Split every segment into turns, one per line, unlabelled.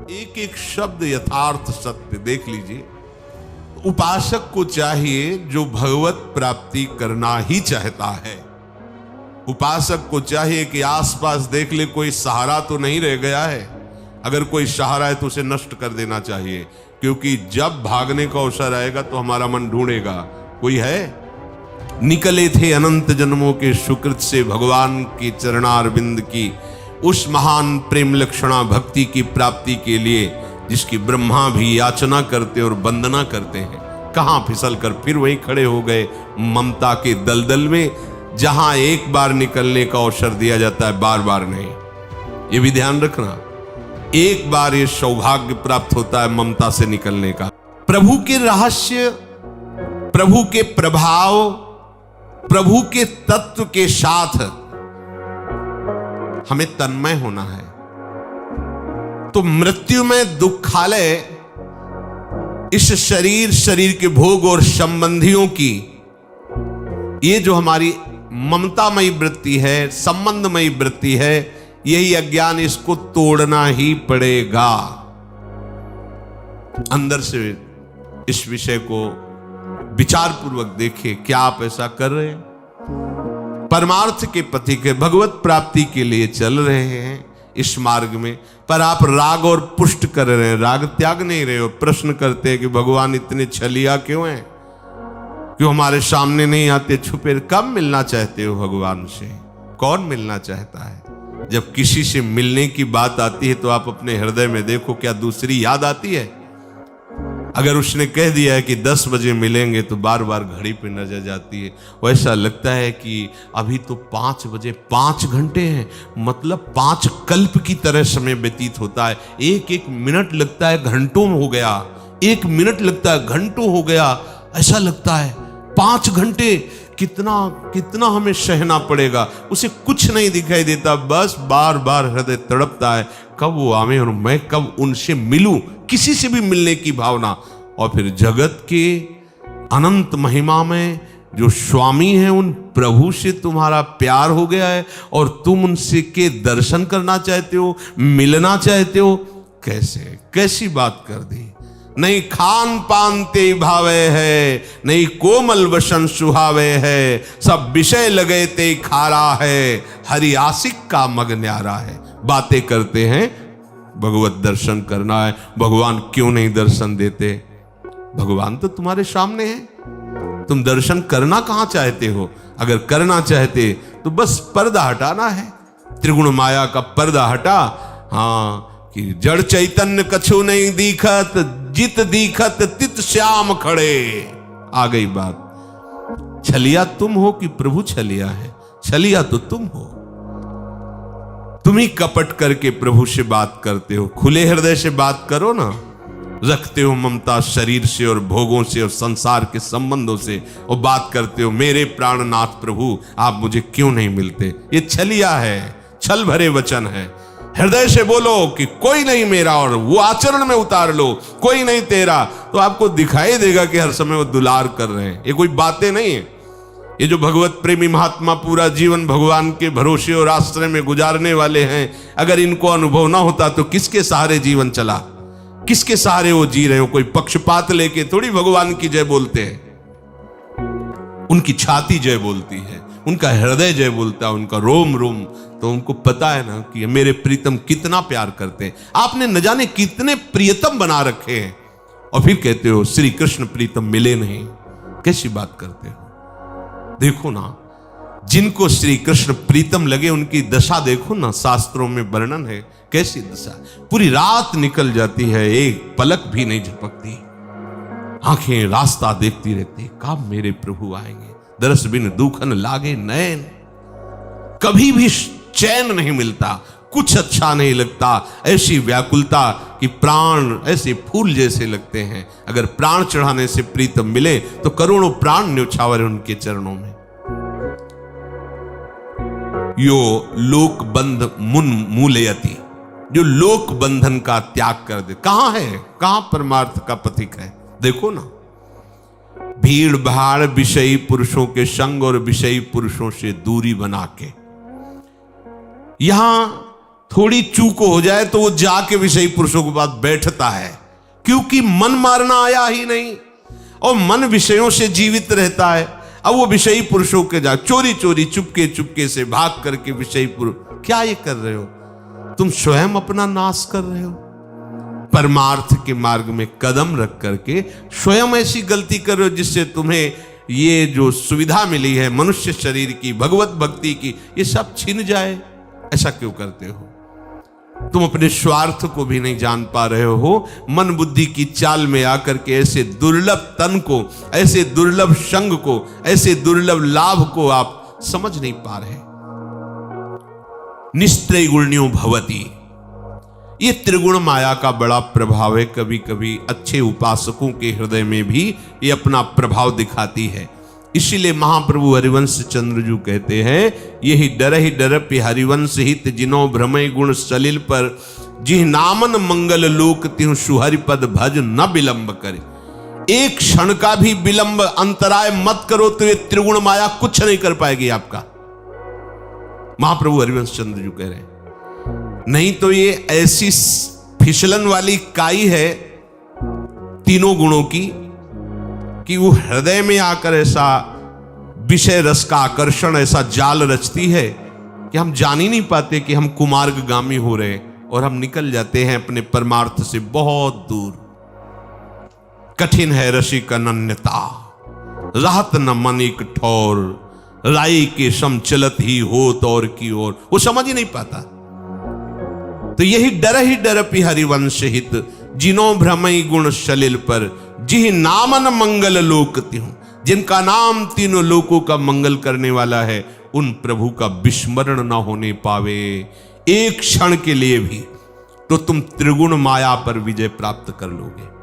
एक एक शब्द यथार्थ सत्य देख लीजिए। उपासक को चाहिए जो भगवत प्राप्ति करना ही चाहता है। उपासक को चाहिए कि आसपास देख ले कोई सहारा तो नहीं रह गया है। अगर कोई सहारा है तो उसे नष्ट कर देना चाहिए, क्योंकि जब भागने का अवसर आएगा तो हमारा मन ढूंढेगा कोई है। निकले थे अनंत जन्मों के सुकृत से भगवान के चरणारविंद की उस महान प्रेम लक्षणा भक्ति की प्राप्ति के लिए जिसकी ब्रह्मा भी याचना करते और वंदना करते हैं। कहां फिसल कर फिर वही खड़े हो गए ममता के दलदल में, जहां एक बार निकलने का अवसर दिया जाता है, बार बार नहीं। ये भी ध्यान रखना, एक बार ये सौभाग्य प्राप्त होता है ममता से निकलने का। प्रभु के रहस्य, प्रभु के प्रभाव, प्रभु के तत्व के साथ हमें तन्मय होना है। तो मृत्यु में दुखालय इस शरीर के भोग और संबंधियों की ये जो हमारी ममतामयी वृत्ति है, संबंधमयी वृत्ति है, यही अज्ञान, इसको तोड़ना ही पड़ेगा। अंदर से इस विषय को विचार पूर्वक देखिए, क्या आप ऐसा कर रहे हैं? परमार्थ के पथि के भगवत प्राप्ति के लिए चल रहे हैं इस मार्ग में, पर आप राग और पुष्ट कर रहे हैं, राग त्याग नहीं रहे हो। प्रश्न करते हैं कि भगवान इतने छलिया क्यों हैं, क्यों हमारे सामने नहीं आते, छुपे? कब मिलना चाहते हो भगवान से? कौन मिलना चाहता है? जब किसी से मिलने की बात आती है तो आप अपने हृदय में देखो, क्या दूसरी याद आती है? अगर उसने कह दिया है कि 10 बजे मिलेंगे तो बार बार घड़ी पे नजर जाती है। वैसा लगता है कि अभी तो 5 बजे 5 घंटे हैं, मतलब 5 कल्प की तरह समय व्यतीत होता है। एक एक मिनट लगता है घंटों हो गया, 1 मिनट लगता है घंटों हो गया। ऐसा लगता है 5 घंटे कितना कितना हमें सहना पड़ेगा। उसे कुछ नहीं दिखाई देता, बस बार बार हृदय तड़पता है कब वो आवे और मैं कब उनसे मिलूं, किसी से भी मिलने की भावना। और फिर जगत के अनंत महिमा में जो स्वामी है उन प्रभु से तुम्हारा प्यार हो गया है और तुम उनसे के दर्शन करना चाहते हो, मिलना चाहते हो। कैसे, कैसी बात कर दी। नहीं खान पान ते भावे है, नहीं कोमल वसन सुहावे है, सब विषय लगे ते खारा है, हरि आशिक का मग न्यारा है। बातें करते हैं, भगवत दर्शन करना है, भगवान क्यों नहीं दर्शन देते? भगवान तो तुम्हारे सामने है, तुम दर्शन करना कहां चाहते हो? अगर करना चाहते तो बस पर्दा हटाना है, त्रिगुण माया का पर्दा हटा। हाँ, कि जड़ चैतन्य कछु नहीं दिखत, जित दिखत तित श्याम खड़े। आ गई बात। छलिया तुम हो कि प्रभु छलिया है? छलिया तो तुम हो। तुम ही कपट करके प्रभु से बात करते हो। खुले हृदय से बात करो ना। रखते हो ममता शरीर से और भोगों से और संसार के संबंधों से, और बात करते हो मेरे प्राणनाथ प्रभु आप मुझे क्यों नहीं मिलते। ये छलिया है, छल भरे वचन है। हृदय से बोलो कि कोई नहीं मेरा, और वो आचरण में उतार लो कोई नहीं तेरा, तो आपको दिखाई देगा कि हर समय वो दुलार कर रहे हैं। ये कोई बातें नहीं है। ये जो भगवत प्रेमी महात्मा पूरा जीवन भगवान के भरोसे और आश्रय में गुजारने वाले हैं, अगर इनको अनुभव ना होता तो किसके सहारे जीवन चला, किसके सहारे वो जी रहे हो? कोई पक्षपात लेके थोड़ी भगवान की जय बोलते हैं। उनकी छाती जय बोलती है, उनका हृदय जय बोलता है, उनका रोम रोम। तो उनको पता है ना कि मेरे प्रीतम कितना प्यार करते हैं। आपने न जाने कितने प्रियतम बना रखे हैं, और फिर कहते हो श्री कृष्ण प्रीतम मिले नहीं। कैसी बात करते हो? देखो ना, जिनको श्री कृष्ण प्रीतम लगे उनकी दशा देखो ना, शास्त्रों में वर्णन है कैसी दशा। पूरी रात निकल जाती है, एक पलक भी नहीं झपकती, आंखें रास्ता देखती रहती, कब मेरे प्रभु आएंगे। दरस बिन दुखन लागे नैन, कभी भी चैन नहीं मिलता, कुछ अच्छा नहीं लगता। ऐसी व्याकुलता कि प्राण ऐसे फूल जैसे लगते हैं। अगर प्राण चढ़ाने से प्रीतम मिले तो करोड़ों प्राण न्योछावर उनके चरणों में। यो लोक बंध मुन मूलयति, जो लोक बंधन का त्याग कर दे। कहां है, कहां परमार्थ का पथिक है? देखो ना, भीड़ भाड़ विषयी पुरुषों के संग और विषयी पुरुषों से दूरी बना के यहां थोड़ी चूक हो जाए तो वो जाके विषयी पुरुषों के पास बैठता है, क्योंकि मन मारना आया ही नहीं और मन विषयों से जीवित रहता है। अब वो विषयी पुरुषों के जा चोरी चोरी चुपके चुपके से भाग करके विषयी पुरुष, क्या ये कर रहे हो? तुम स्वयं अपना नाश कर रहे हो। परमार्थ के मार्ग में कदम रख करके स्वयं ऐसी गलती कर रहे हो जिससे तुम्हें ये जो सुविधा मिली है मनुष्य शरीर की, भगवत भक्ति की, ये सब छिन जाए। ऐसा क्यों करते हो? तुम अपने स्वार्थ को भी नहीं जान पा रहे हो। मन बुद्धि की चाल में आकर के ऐसे दुर्लभ तन को, ऐसे दुर्लभ संग को, ऐसे दुर्लभ लाभ को आप समझ नहीं पा रहे। निस्त्रैगुण्यो भवति, ये त्रिगुण माया का बड़ा प्रभाव है। कभी कभी अच्छे उपासकों के हृदय में भी ये अपना प्रभाव दिखाती है। इसीलिए महाप्रभु हरिवंश चंद्रजू कहते हैं, यही डर पे हरिवंश हित जिनो भ्रमय गुण सलिल पर, जिह नामन मंगल लोक तिहु सुहरिपद भज न विलंब करे। एक क्षण का भी विलंब अंतराय मत करो तो ये त्रिगुण माया कुछ नहीं कर पाएगी आपका। महाप्रभु हरिवंश चंद्रजू कह रहे हैं, नहीं तो ये ऐसी फिसलन वाली काई है तीनों गुणों की कि वो हृदय में आकर ऐसा विषय रस का आकर्षण, ऐसा जाल रचती है कि हम जान ही नहीं पाते कि हम कुमार्गगामी हो रहे और हम निकल जाते हैं अपने परमार्थ से बहुत दूर। कठिन है रसिक अनन्यता, राहत न मन एक ठौर, राई के सम चलत ही होत और की ओर। वो समझ ही नहीं पाता। तो यही डर पी हरिवंश हित जिनो भ्रमई गुण सलिल पर, जिह नामन मंगल लोक तिहु, जिनका नाम तीनों लोकों का मंगल करने वाला है, उन प्रभु का विस्मरण न होने पावे एक क्षण के लिए भी, तो तुम त्रिगुण माया पर विजय प्राप्त कर लोगे।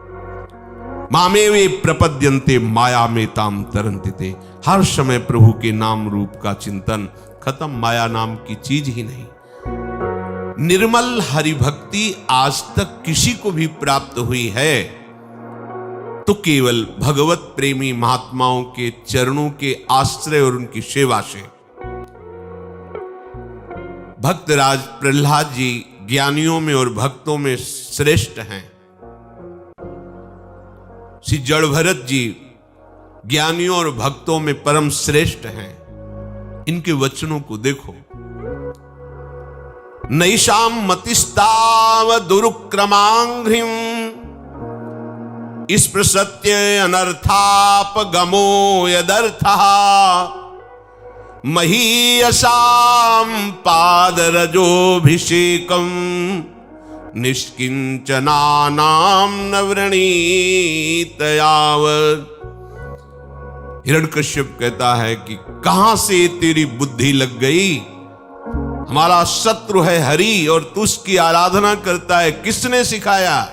मामेवे प्रपद्यन्ते माया में ताम तरन्ति, हर समय प्रभु के नाम रूप का चिंतन, खत्म, माया नाम की चीज ही नहीं। निर्मल हरिभक्ति आज तक किसी को भी प्राप्त हुई है तो केवल भगवत प्रेमी महात्माओं के चरणों के आश्रय और उनकी सेवा से। भक्तराज प्रहलाद जी ज्ञानियों में और भक्तों में श्रेष्ठ हैं। श्री जड़ भरत जी ज्ञानियों और भक्तों में परम श्रेष्ठ हैं। इनके वचनों को देखो, नैषाम मतिस्ताव दुरुक्रमांघ्रिम स्पृशत्य अनर्थापगमो यदर्थः, महीयसाम पादरजोभिषेकम निष्किंचनानाम न वृणीत यावत्। हिरण्यकश्यप कहता है कि कहां से तेरी बुद्धि लग गई? हमारा शत्रु है हरि और तू उसकी आराधना करता है, किसने सिखाया?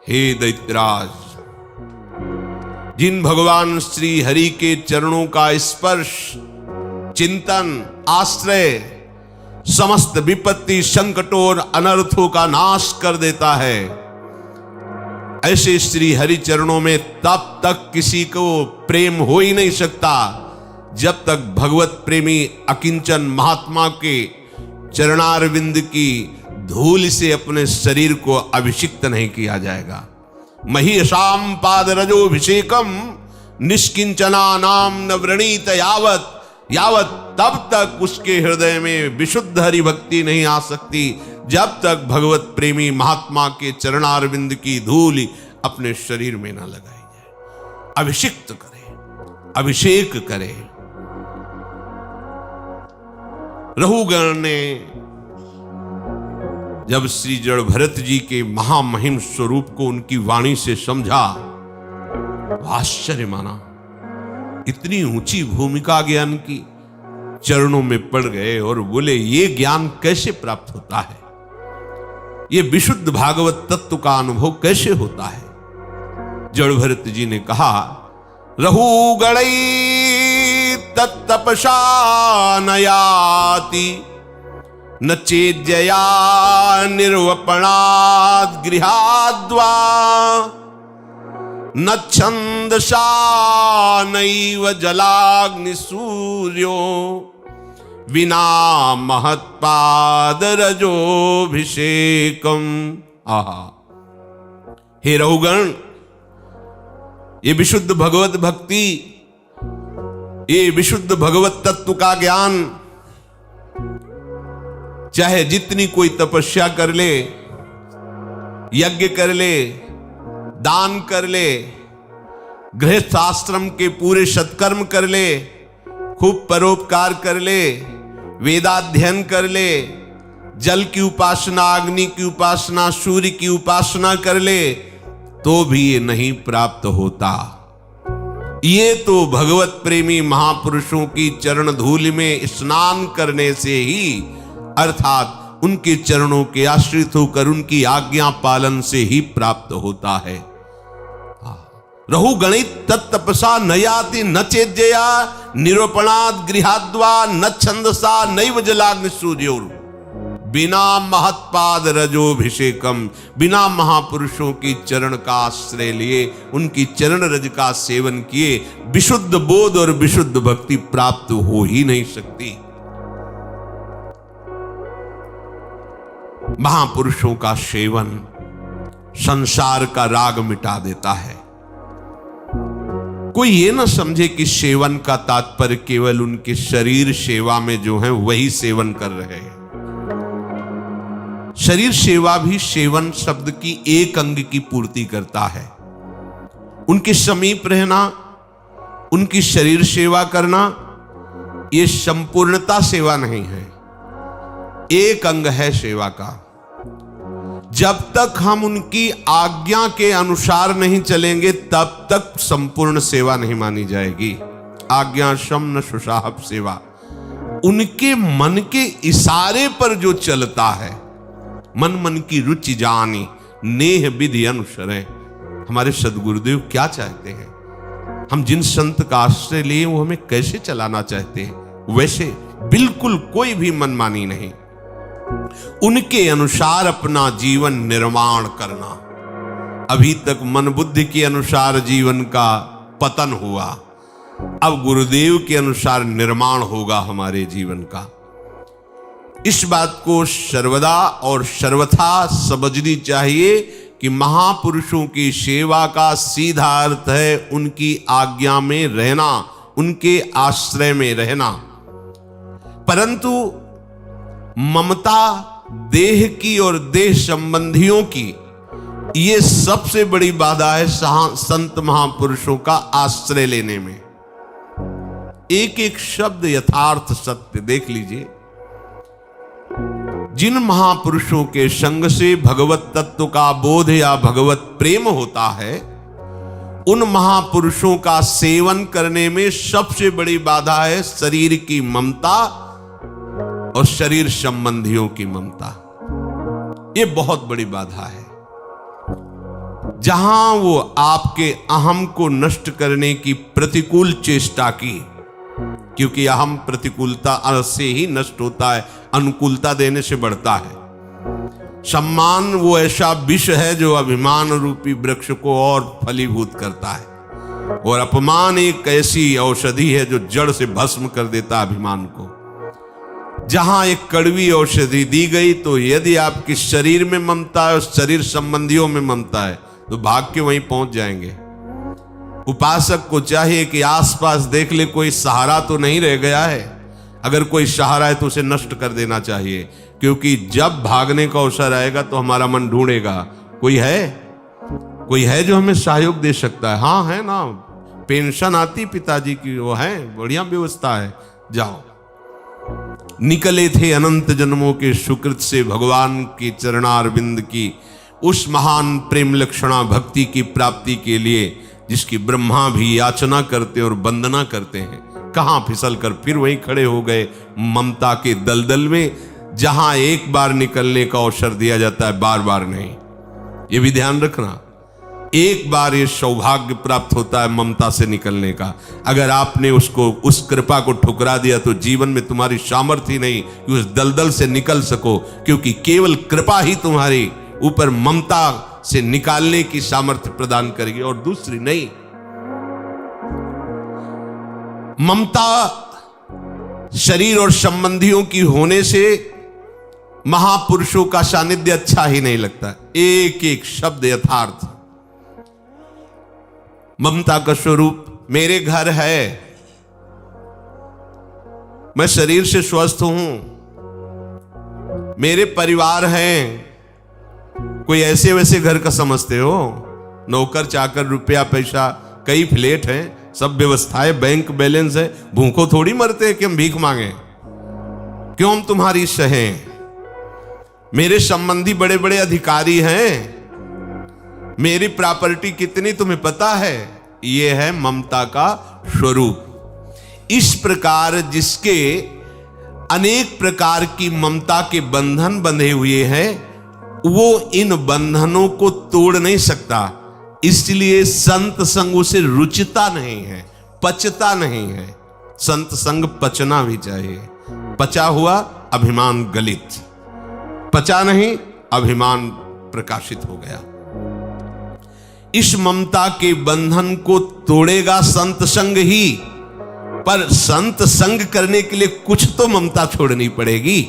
हे दैत्यराज, जिन भगवान श्री हरि के चरणों का स्पर्श, चिंतन, आश्रय समस्त विपत्ति, संकटों और अनर्थों का नाश कर देता है, ऐसे श्री हरि चरणों में तब तक किसी को प्रेम हो ही नहीं सकता जब तक भगवत प्रेमी अकिंचन महात्मा के चरणारविंद की धूल से अपने शरीर को अभिषिक्त नहीं किया जाएगा। महीयसाम पादरजोभिषेकम निष्किंचना नाम न वृणीत यावत, यावत तब तक उसके हृदय में विशुद्ध हरि भक्ति नहीं आ सकती जब तक भगवत प्रेमी महात्मा के चरणारविंद की धूल अपने शरीर में न लगाई जाए। अभिषिक्त करे, अभिषेक करे। रहुगण ने जब श्री जड़ भरत जी के महामहिम स्वरूप को उनकी वाणी से समझा, आश्चर्य माना। इतनी ऊंची भूमिका ज्ञान की, चरणों में पड़ गए और बोले ये ज्ञान कैसे प्राप्त होता है, ये विशुद्ध भागवत तत्व का अनुभव कैसे होता है? जड़ भरत जी ने कहा, रहुगणई तत्तपसा नयाति, न चेज्जया निर्वपणाद् गृहाद्वा, न छंदसा नैव जलाग्नि सूर्यो विना महत्पाद रजोभिषेकम। आहा, हे रहुगण, ये विशुद्ध भगवत भक्ति, ये विशुद्ध भगवत तत्व का ज्ञान, चाहे जितनी कोई तपस्या कर ले, यज्ञ कर ले, दान कर ले, गृहस्थ आश्रम के पूरे सत्कर्म कर ले, खूब परोपकार कर ले, वेदाध्ययन कर ले, जल की उपासना, अग्नि की उपासना, सूर्य की उपासना कर ले, तो भी ये नहीं प्राप्त होता। ये तो भगवत प्रेमी महापुरुषों की चरण धूलि में स्नान करने से ही, अर्थात उनके चरणों के आश्रित होकर उनकी आज्ञा पालन से ही प्राप्त होता है। रहु गणित तत्तपसा न याति न चेज्जया, निरूपणाद गृहाद्वा न छंदसा नैव जलाग्नि सूर्योर। बिना महत्पाद रजोभिषेकम, बिना महापुरुषों की चरण का आश्रय लिए, उनकी चरण रज का सेवन किए, विशुद्ध बोध और विशुद्ध भक्ति प्राप्त हो ही नहीं सकती। महापुरुषों का सेवन संसार का राग मिटा देता है। कोई ये ना समझे कि सेवन का तात्पर्य केवल उनके शरीर सेवा में जो है वही सेवन कर रहे हैं। शरीर सेवा भी सेवन शब्द की एक अंग की पूर्ति करता है। उनके समीप रहना, उनकी शरीर सेवा करना, यह संपूर्णता सेवा नहीं है, एक अंग है सेवा का। जब तक हम उनकी आज्ञा के अनुसार नहीं चलेंगे तब तक संपूर्ण सेवा नहीं मानी जाएगी। आज्ञा शम न सुसाहब सेवा, उनके मन के इशारे पर जो चलता है, मन मन की रुचि जानी नेह विधि अनुसरे। हमारे सदगुरुदेव क्या चाहते हैं, हम जिन संत का आश्रय लिए वो हमें कैसे चलाना चाहते हैं, वैसे बिल्कुल कोई भी मनमानी नहीं, उनके अनुसार अपना जीवन निर्माण करना। अभी तक मन बुद्धि के अनुसार जीवन का पतन हुआ, अब गुरुदेव के अनुसार निर्माण होगा हमारे जीवन का। इस बात को सर्वदा और सर्वथा समझनी चाहिए कि महापुरुषों की सेवा का सीधा अर्थ है उनकी आज्ञा में रहना, उनके आश्रय में रहना। परंतु ममता देह की और देह संबंधियों की, ये सबसे बड़ी बाधा है संत महापुरुषों का आश्रय लेने में। एक एक शब्द यथार्थ सत्य देख लीजिए। जिन महापुरुषों के संग से भगवत तत्व का बोध या भगवत प्रेम होता है, उन महापुरुषों का सेवन करने में सबसे बड़ी बाधा है शरीर की ममता और शरीर संबंधियों की ममता। ये बहुत बड़ी बाधा है। जहां वो आपके अहम को नष्ट करने की प्रतिकूल चेष्टा की, क्योंकि अहम प्रतिकूलता से ही नष्ट होता है, अनुकूलता देने से बढ़ता है। सम्मान वो ऐसा विष है जो अभिमान रूपी वृक्ष को और फलीभूत करता है, और अपमान एक ऐसी औषधि है जो जड़ से भस्म कर देता अभिमान को। जहां एक कड़वी औषधि दी गई, तो यदि आपकी शरीर में ममता है और शरीर संबंधियों में ममता है, तो भाग के वहीं पहुंच जाएंगे। उपासक को चाहिए कि आसपास देख ले कोई सहारा तो नहीं रह गया है। अगर कोई सहारा है तो उसे नष्ट कर देना चाहिए, क्योंकि जब भागने का अवसर आएगा तो हमारा मन ढूंढेगा कोई है जो हमें सहयोग दे सकता है। हाँ है ना, पेंशन आती पिताजी की, वो है, बढ़िया व्यवस्था है, जाओ। निकले थे अनंत जन्मों के सुकृत से भगवान के चरणारविंद की उस महान प्रेम लक्षणा भक्ति की प्राप्ति के लिए, जिसकी ब्रह्मा भी याचना करते और वंदना करते हैं। कहां फिसल कर फिर वहीं खड़े हो गए ममता के दलदल में, जहां एक बार निकलने का अवसर दिया जाता है, बार बार नहीं। ये भी ध्यान रखना, एक बार ये सौभाग्य प्राप्त होता है ममता से निकलने का। अगर आपने उस कृपा को ठुकरा दिया तो जीवन में तुम्हारी सामर्थ्य नहीं कि उस दलदल से निकल सको, क्योंकि केवल कृपा ही तुम्हारी ऊपर ममता से निकालने की सामर्थ्य प्रदान करेगी और दूसरी नहीं। ममता शरीर और संबंधियों की होने से महापुरुषों का सानिध्य अच्छा ही नहीं लगता। एक एक शब्द यथार्थ। ममता का स्वरूप मेरे घर है, मैं शरीर से स्वस्थ हूं, मेरे परिवार हैं। कोई ऐसे वैसे घर का समझते हो? नौकर चाकर, रुपया पैसा, कई फ्लैट हैं, सब व्यवस्थाएं, बैंक बैलेंस है। भूखों थोड़ी मरते हैं कि हम भीख मांगे। क्यों हम तुम्हारी सहें? मेरे संबंधी बड़े बड़े अधिकारी हैं, मेरी प्रॉपर्टी कितनी तुम्हें पता है? यह है ममता का स्वरूप। इस प्रकार जिसके अनेक प्रकार की ममता के बंधन बंधे हुए हैं, वो इन बंधनों को तोड़ नहीं सकता। इसलिए संत संग उसे रुचता नहीं है, पचता नहीं है। संत संग पचना भी चाहिए। पचा हुआ अभिमान गलित, पचा नहीं अभिमान प्रकाशित हो गया। इस ममता के बंधन को तोड़ेगा संत संग ही, पर संत संग करने के लिए कुछ तो ममता छोड़नी पड़ेगी।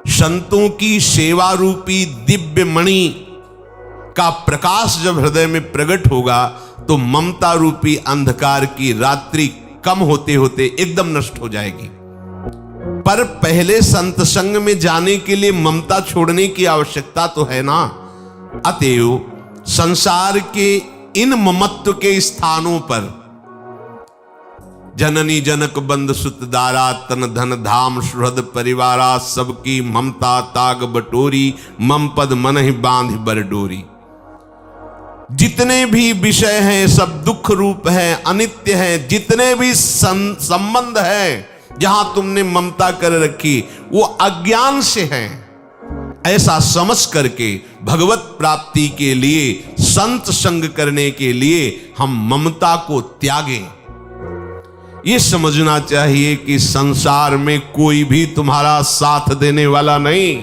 संतों की सेवा रूपी दिव्य मणि का प्रकाश जब हृदय में प्रकट होगा तो ममता रूपी अंधकार की रात्रि कम होते होते एकदम नष्ट हो जाएगी। पर पहले संत संग में जाने के लिए ममता छोड़ने की आवश्यकता तो है ना। अतएव संसार के इन ममत्व के स्थानों पर जननी जनक बंद सुत दारा तन धन धाम सुहृद परिवारा सबकी ममता ताग बटोरी मम पद मन ही बांध बर डोरी। जितने भी विषय हैं सब दुख रूप हैं, अनित्य हैं। जितने भी संबंध हैं जहां तुमने ममता कर रखी वो अज्ञान से हैं। ऐसा समझ करके भगवत प्राप्ति के लिए, संत संग करने के लिए हम ममता को त्यागें। ये समझना चाहिए कि संसार में कोई भी तुम्हारा साथ देने वाला नहीं,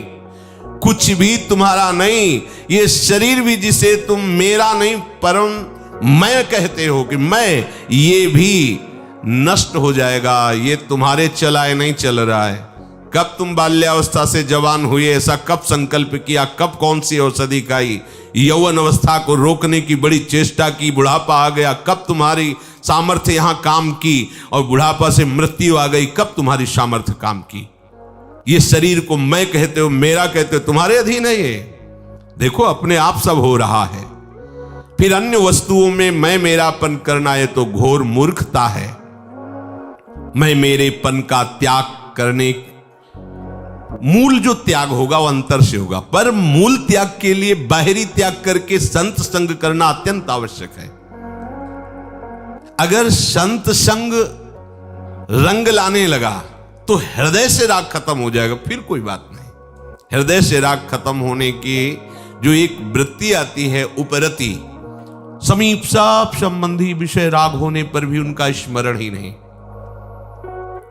कुछ भी तुम्हारा नहीं। ये शरीर भी जिसे तुम मेरा नहीं परम मैं कहते हो कि मैं, ये भी नष्ट हो जाएगा। ये तुम्हारे चलाए नहीं चल रहा है। कब तुम बाल्यावस्था से जवान हुए, ऐसा कब संकल्प किया, कब कौन सी औषधि खाई, यौवन अवस्था को रोकने की बड़ी चेष्टा की, बुढ़ापा आ गया, कब तुम्हारी सामर्थ्य यहां काम की, और बुढ़ापा से मृत्यु आ गई, कब तुम्हारी सामर्थ्य काम की। ये शरीर को मैं कहते हो, मेरा कहते हो, तुम्हारे अधीन है ये। देखो अपने आप सब हो रहा है। फिर अन्य वस्तुओं में मैं मेरापन करना है तो घोर मूर्खता है। मैं मेरेपन का त्याग करने, मूल जो त्याग होगा वो अंतर से होगा, पर मूल त्याग के लिए बाहरी त्याग करके संत संग करना अत्यंत आवश्यक है। अगर संत संग रंग लाने लगा तो हृदय से राग खत्म हो जाएगा, फिर कोई बात नहीं। हृदय से राग खत्म होने की जो एक वृत्ति आती है उपरति, समीप साप संबंधी विषय राग होने पर भी उनका स्मरण ही नहीं।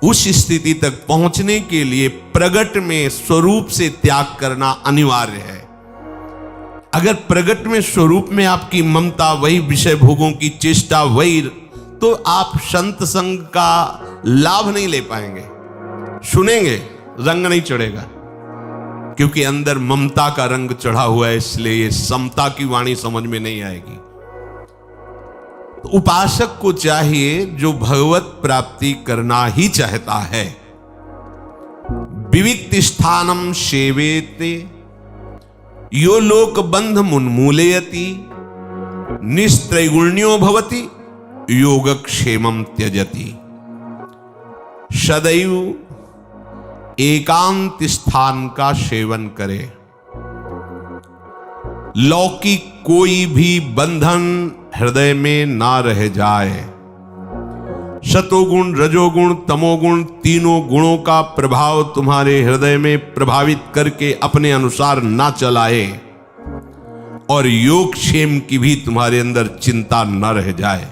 उस स्थिति तक पहुंचने के लिए प्रगट में स्वरूप से त्याग करना अनिवार्य है। अगर प्रगट में स्वरूप में आपकी ममता, वही विषय भोगों की चेष्टा, वही, तो आप संत संग का लाभ नहीं ले पाएंगे। सुनेंगे, रंग नहीं चढ़ेगा, क्योंकि अंदर ममता का रंग चढ़ा हुआ है। इसलिए ये समता की वाणी समझ में नहीं आएगी। तो उपासक को चाहिए जो भगवत प्राप्ति करना ही चाहता है, विविक्त स्थानम सेवेते यो लोक बंध मुन्मूलयति निस्त्रैगुण्यो भवति योगक्षेमं त्यजति। सदैव एकांत स्थान का सेवन करे। लौकिक कोई भी बंधन हृदय में ना रह जाए। सतोगुण, रजोगुण, तमोगुण, तीनों गुणों का प्रभाव तुम्हारे हृदय में प्रभावित करके अपने अनुसार ना चलाए, और योगक्षेम की भी तुम्हारे अंदर चिंता न रह जाए।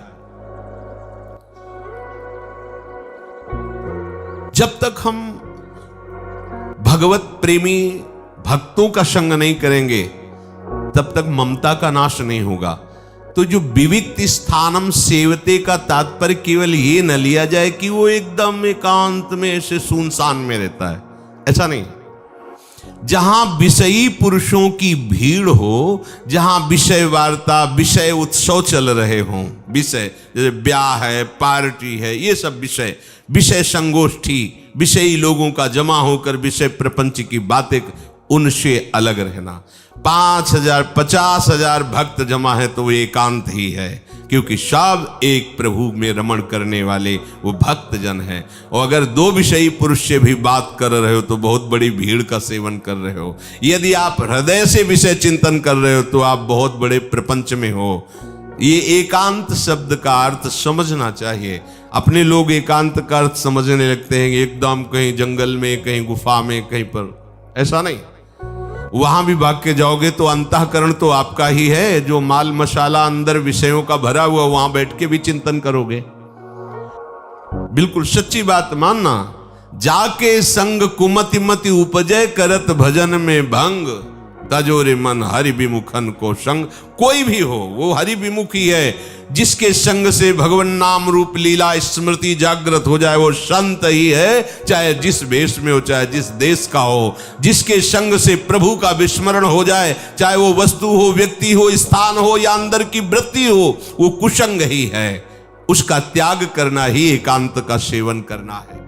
जब तक हम भगवत प्रेमी भक्तों का संग नहीं करेंगे, तब तक ममता का नाश नहीं होगा। तो जो विविक्त स्थानम सेवते का तात्पर्य केवल ये न लिया जाए कि वो एकदम एकांत में ऐसे सुनसान में रहता है, ऐसा नहीं। जहां विषयी पुरुषों की भीड़ हो, जहां विषय वार्ता, विषय उत्सव चल रहे हों, विषय जैसे ब्याह है, पार्टी है, ये सब विषय संगोष्ठी, विषयी लोगों का जमा होकर विषय प्रपंच की बातें, उनसे अलग रहना। 5,000 50,000 भक्त जमा है तो वो एकांत ही है, क्योंकि सब एक प्रभु में रमण करने वाले वो भक्त जन हैं। और अगर 2 विषयी पुरुष से भी बात कर रहे हो तो बहुत बड़ी भीड़ का सेवन कर रहे हो। यदि आप हृदय से विषय चिंतन कर रहे हो तो आप बहुत बड़े प्रपंच में हो। ये एकांत शब्द का अर्थ समझना चाहिए। अपने लोग एकांत का अर्थ समझने लगते हैं एकदम कहीं जंगल में, कहीं गुफा में, कहीं पर, ऐसा नहीं। वहां भी भाग के जाओगे तो अंतःकरण तो आपका ही है, जो माल मसाला अंदर विषयों का भरा हुआ, वहां बैठ के भी चिंतन करोगे। बिल्कुल सच्ची बात मानना। जाके संग कुमति मति उपजय करत भजन में भंग, तजोरे मन हरि विमुखन को संग। कोई भी हो वो हरि विमुख ही है। जिसके संग से भगवान नाम रूप लीला स्मृति जागृत हो जाए वो संत ही है, चाहे जिस वेश में हो, चाहे जिस देश का हो। जिसके संग से प्रभु का विस्मरण हो जाए, चाहे वो वस्तु हो, व्यक्ति हो, स्थान हो या अंदर की वृत्ति हो, वो कुसंग ही है। उसका त्याग करना ही एकांत का सेवन करना है।